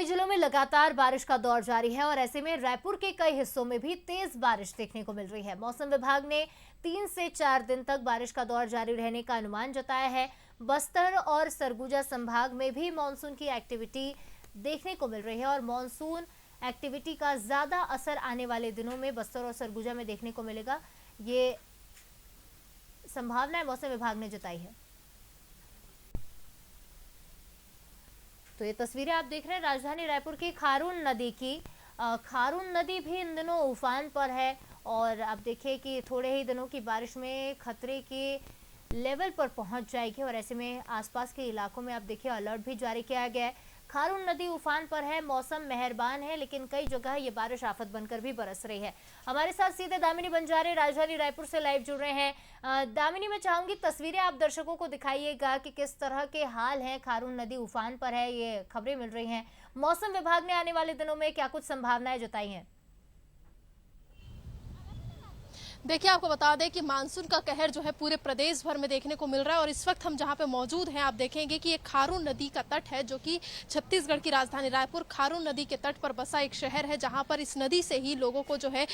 जिलों में लगातार बारिश का दौर जारी है और ऐसे में रायपुर के कई हिस्सों में भी तेज बारिश देखने को मिल रही है। मौसम विभाग ने 3 से 4 दिन तक बारिश का दौर जारी रहने का अनुमान जताया है। बस्तर और सरगुजा संभाग में भी मानसून की एक्टिविटी देखने को मिल रही है और मानसून एक्टिविटी का ज्यादा असर आने वाले दिनों में बस्तर और सरगुजा में देखने को मिलेगा, ये संभावना मौसम विभाग ने जताई है। तो ये तस्वीरें आप देख रहे हैं राजधानी रायपुर की खारून नदी की। खारून नदी भी इन दिनों उफान पर है और आप देखिए कि थोड़े ही दिनों की बारिश में खतरे के लेवल पर पहुंच जाएगी और ऐसे में आसपास के इलाकों में आप देखिए अलर्ट भी जारी किया गया है। खारून नदी उफान पर है, मौसम मेहरबान है, लेकिन कई जगह ये बारिश आफत बनकर भी बरस रही है। हमारे साथ सीधे दामिनी बंजारे राजधानी रायपुर से लाइव जुड़ रहे हैं। दामिनी, मैं चाहूंगी तस्वीरें आप दर्शकों को दिखाइएगा कि किस तरह के हाल हैं। खारून नदी उफान पर है, ये खबरें मिल रही हैं। मौसम विभाग ने आने वाले दिनों में क्या कुछ संभावनाएं जताई हैं? देखिए, आपको बता दें कि मानसून का कहर जो है पूरे प्रदेश भर में देखने को मिल रहा है और इस वक्त हम जहां पे मौजूद हैं आप देखेंगे कि ये खारून नदी का तट है, जो कि छत्तीसगढ़ की राजधानी रायपुर खारून नदी के तट पर बसा एक शहर है, जहां पर इस नदी से ही लोगों को जो है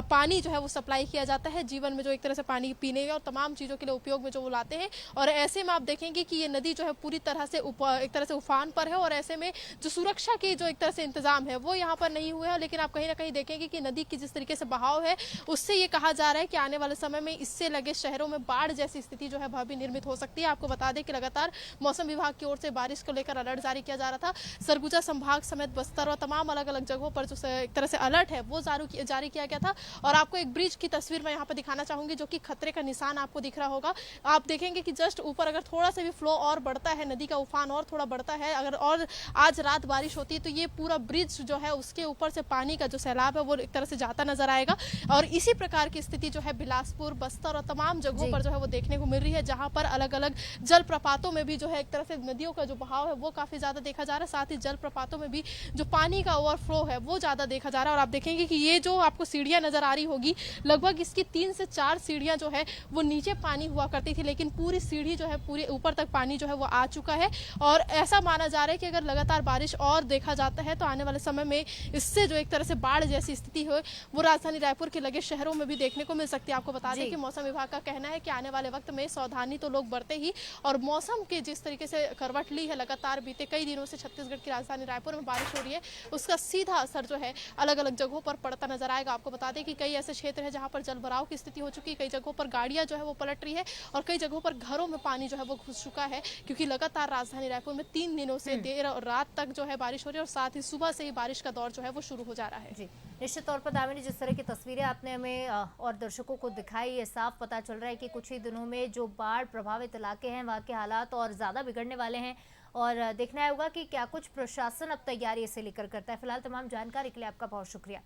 पानी जो है वो सप्लाई किया जाता है, जीवन में जो एक तरह से पानी पीने और तमाम चीज़ों के लिए उपयोग में जो वो लाते हैं। और ऐसे में आप देखेंगे कि ये नदी जो है पूरी तरह से एक तरह से उफान पर है और ऐसे में जो सुरक्षा के जो एक तरह से इंतजाम है वो यहाँ पर नहीं हुए हैं। लेकिन आप कहीं ना कहीं देखेंगे कि नदी की जिस तरीके से बहाव है उससे ये कहा जा रहा है कि आने वाले समय में इससे लगे शहरों में बाढ़ जैसी स्थिति जो है वह भी निर्मित हो सकती है। आपको बता दें कि लगातार मौसम विभाग की ओर से बारिश को लेकर अलर्ट जारी किया जा रहा था। सरगुजा संभाग समेत बस्तर और तमाम अलग अलग जगहों पर जो एक तरह से अलर्ट है वो जारी किया गया था। और आपको एक ब्रिज की तस्वीर मैं यहाँ पर दिखाना चाहूंगी, जो कि खतरे का निशान आपको दिख रहा होगा। आप देखेंगे कि जस्ट ऊपर अगर थोड़ा सा भी फ्लो और बढ़ता है, नदी का उफान और थोड़ा बढ़ता है, अगर और आज रात बारिश होती है तो ये पूरा ब्रिज जो है उसके ऊपर से पानी का जो सैलाब है वो एक तरह से जाता नजर आएगा। और इसी प्रकार की स्थिति जो है बिलासपुर, बस्तर और तमाम जगहों पर जो है वो देखने को मिल रही है, जहां पर अलग अलग जलप्रपातों में भी जो है एक तरह से नदियों का जो बहाव है वो काफी ज्यादा देखा जा रहा है। साथ ही जलप्रपातों में भी जो पानी का ओवरफ्लो है वो ज्यादा देखा जा रहा है। और आप देखेंगे कि ये जो आपको सीढ़ियां नजर आ रही होगी, लगभग इसकी 3 से 4 सीढ़ियां जो है वो नीचे पानी हुआ करती थी, लेकिन पूरी सीढ़ी जो है पूरे ऊपर तक पानी जो है वो आ चुका है। और ऐसा माना जा रहा है कि अगर लगातार बारिश और देखा जाता है तो आने वाले समय में इससे जो एक तरह से बाढ़ जैसी स्थिति हो वो राजधानी रायपुर के लगे शहरों में भी देखने को मिल सकती है। आपको बता दें कि मौसम विभाग का कहना है कि आने वाले वक्त में सावधानी तो लोग बरते ही, और मौसम के जिस तरीके से करवट ली है लगातार बीते कई दिनों से छत्तीसगढ़ की राजधानी रायपुर में बारिश हो रही है, उसका सीधा असर जो है अलग अलग जगहों पर पड़ता नजर आएगा। आपको बता दें कि कई ऐसे क्षेत्र हैं जहां पर जलभराव की स्थिति हो चुकी है, कई जगहों पर गाड़ियां जो है वो पलट रही है और कई जगहों पर घरों में पानी जो है वो घुस चुका है, क्योंकि लगातार राजधानी रायपुर में 3 दिनों से देर और रात तक जो है बारिश हो रही है और साथ ही सुबह से ही बारिश का दौर जो है वो शुरू हो जा रहा है। जी, निश्चित तौर पर दामिनी, जिस तरह की तस्वीरें आपने हमें और दर्शकों को दिखाई, ये साफ पता चल रहा है कि कुछ ही दिनों में जो बाढ़ प्रभावित इलाके हैं वहाँ के हालात और ज़्यादा बिगड़ने वाले हैं और देखना होगा कि क्या कुछ प्रशासन अब तैयारी इसे लेकर करता है। फिलहाल तमाम जानकारी के लिए आपका बहुत शुक्रिया।